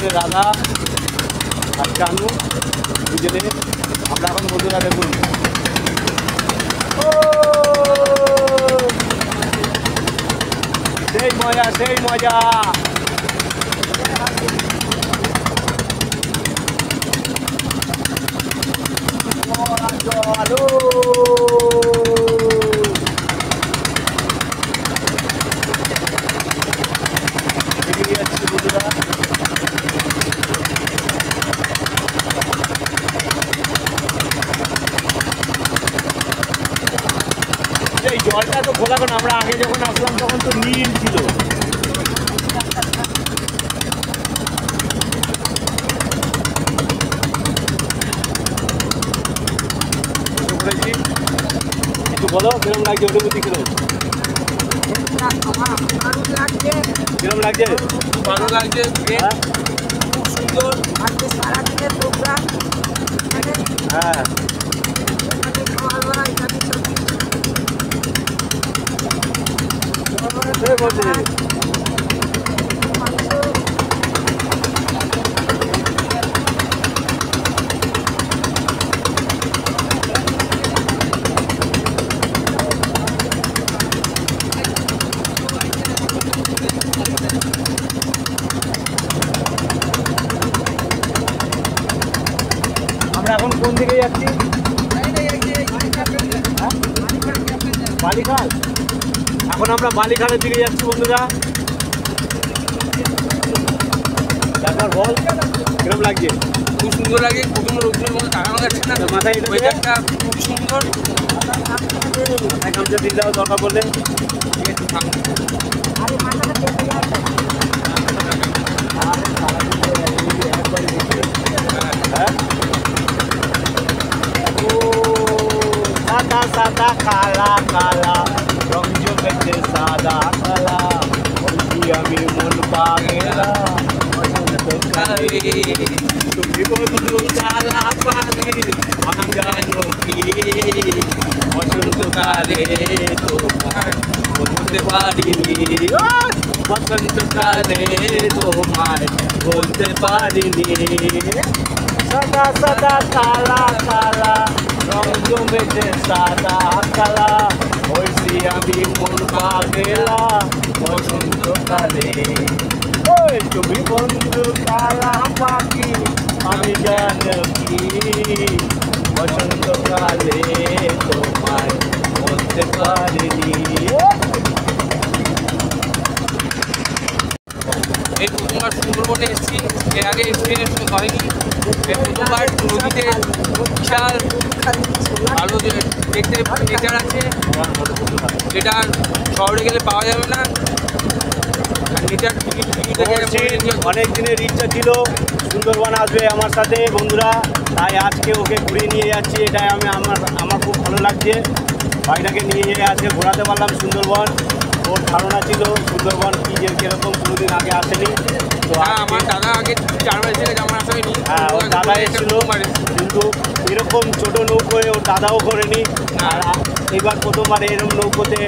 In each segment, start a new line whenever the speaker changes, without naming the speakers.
করে রাধা আর কানু বুঝলে আমরা এখন বন্ধুরা দেখুন সেই মজা সেই মজা আলো এই জলটা তো খোলা কেন আমরা আগে যখন আসলাম তখন তো নীল ছিল একটু বলো কিরম লাগছে অনুভূতি কিরম কিরম লাগছে
ভালো লাগছে খুব সুন্দর আজকে সারাদিনের প্রোগ্রাম
হ্যাঁ আমরা এখন কোন দিকে যাচ্ছি বালিখাল এখন আমরা বালিখালের দিকে যাচ্ছি বন্ধুরা তারপর বল কিরম লাগছে
খুব সুন্দর লাগে প্রথম রোদ্রের মধ্যে তাকানো যাচ্ছে না
মাথায়
ওয়েদারটা খুব সুন্দর
মাথায় গামছা দিন দেওয়া দরকার পড়লে
একটু ঠান্ডা
সাদা সাদা কালা কালা রং জমেছে সাদা কালা বলছি আমি মন পাগেলা তুমি বন্ধু কালা পাগে আমি জানো কি বসন্তকালে তোমার বলতে পারিনি বসন্তকালে তোমায় বলতে পারিনি সাদা সাদা কালা কালা রং জমেছে সাদা কালা হয়েছি আমি মন পাগেলা বসন্তকালে ওই তুমি বন্ধু কালা পাখি আমি জানো কি বসন্তকালে তোমায় বলতে পারিনি
এই প্রথমবার সুন্দরবনে এসেছি এর আগে এক্সপিরিয়েন্স হয়নি এই প্রথমবার নদীতে বিশাল ভালো দেখতে নেচার আছে যেটা শহরে গেলে পাওয়া যাবে না নেচার
অনেক দিনের ইচ্ছা ছিল সুন্দরবন আসবে আমার সাথে বন্ধুরা তাই আজকে ওকে ঘুরিয়ে নিয়ে যাচ্ছি এটাই আমার খুব ভালো লাগছে ভাইটাকে নিয়ে যেয়ে আজকে ঘোরাতে পারলাম সুন্দরবন ওর ধারণা ছিল সুন্দরবন কি যে কিরকম কোনোদিন আগে আসেনি তো
আমার দাদা আগে 4 মাস থেকে আমার আসা হয়নি
হ্যাঁ ওর দাদা এসেছিল কিন্তু এরকম ছোটো নৌকোয় ওর দাদাও করেনি আর এবার প্রথমবার এরকম নৌকোতে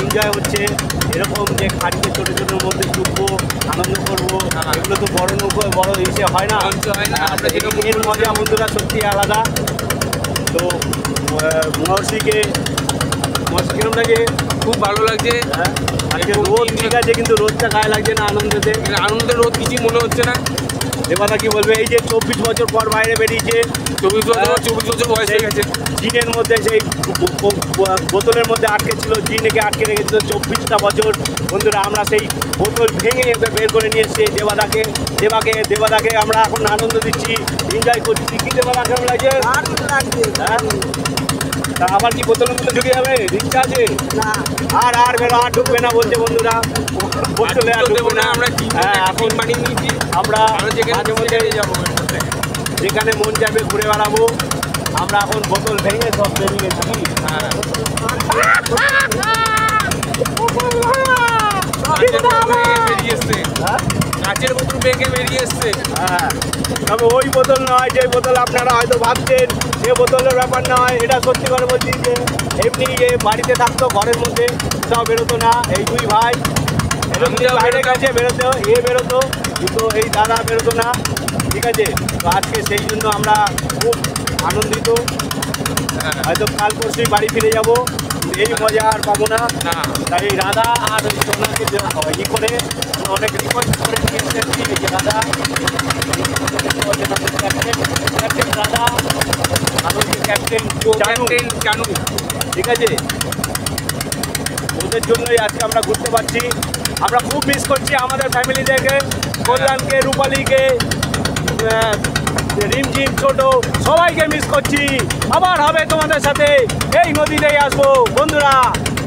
এনজয় হচ্ছে এরকম যে খাড়িতে ছোটো ছোটোর মধ্যে ডুববো আনন্দ করবো এগুলো তো বড় নৌকোয় বড় ইসে হয় না
আমরা যেরকম
এর মজা বন্ধুরা সত্যি আলাদা তো মহর্ষিকে কিরম লাগে
খুব ভালো লাগছে
হ্যাঁ আজকে রোদ ঠিক আছে কিন্তু রোদটা গায়ে লাগছে না আনন্দতে
আনন্দের রোদ কিছুই মনে হচ্ছে না
দেবাদা কি বলবে এই যে 24 বছর পর বাইরে বেরিয়েছে
24 বছর বয়স হয়ে গেছে
জিনের মধ্যে সেই বোতলের মধ্যে আটকে ছিল জিনকে আটকে রেখেছিল 24টা বছর বন্ধুরা আমরা সেই বোতল ভেঙে বের করে নিয়ে এসেছি দেবাদাকে আমরা এখন আনন্দ দিচ্ছি এনজয় করছি কি দেবাদা কেমন লাগছে হ্যাঁ তা আবার কি বোতলের মধ্যে ঢুকে যাবে ইচ্ছা আছে না আর বেরো আর ঢুকবে না বলছে বন্ধুরা বোতলে আর ঢুকবে না
আমরা
হ্যাঁ এখন
বানিয়ে নিয়েছি
আমরা মাঝে মধ্যে
যাবো
যেখানে মন যাবে ঘুরে বেড়াবো আমরা এখন বোতল ভেঙে সব বেরিয়ে থাকি
কাচের বোতল ভেঙে বেরিয়ে এসছে
হ্যাঁ তবে ওই বোতল নয় যে বোতল আপনারা হয়তো ভাবছেন সে বোতলের ব্যাপার নয় এটা সত্যি করে বলছি যে এমনি বাড়িতে থাকতো ঘরের মধ্যে কোথাও বেরোতো না এই দুই ভাই বাইরে গেছে বেরোতো বেরোতো, কিন্তু এই দাদা বেরোতো না, ঠিক আছে। তো আজকে সেই জন্য আমরা খুব আনন্দিত। হয়তো কাল পরশুই বাড়ি ফিরে যাব, এই মজা আর পাবো না। তাই এই রাধা আর ওই সোনাকে ই করে অনেক রিকোয়েস্ট করে নিয়ে এসেছি এই যে রাধা, ক্যাপ্টেন রাধা আর ওই ক্যাপ্টেন চানু, ঠিক আছে। ওদের জন্যই আজকে আমরা ঘুরতে পারছি। আমরা খুব মিস করছি আমাদের ফ্যামিলিদেরকে, কল্যাণকে, রূপালীকে, রিমঝিম, ছোট সবাইকে মিস করছি। আবার হবে তোমাদের সাথে, এই নদীতেই আসবো বন্ধুরা,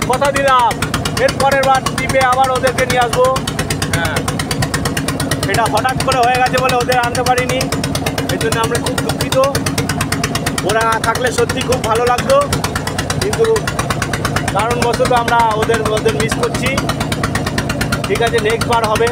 কথা দিলাম। এর পরের বার ট্রিপে আবার ওদেরকে নিয়ে আসবো। এটা হঠাৎ করে হয়ে গেছে বলে ওদের আনতে পারিনি, এই জন্য আমরা খুব দুঃখিত। ওরা থাকলে সত্যি খুব ভালো লাগতো, কিন্তু কারণবশত আমরা ওদের মিস করছি। ঠিক আছে, নেক্সট বার হবে।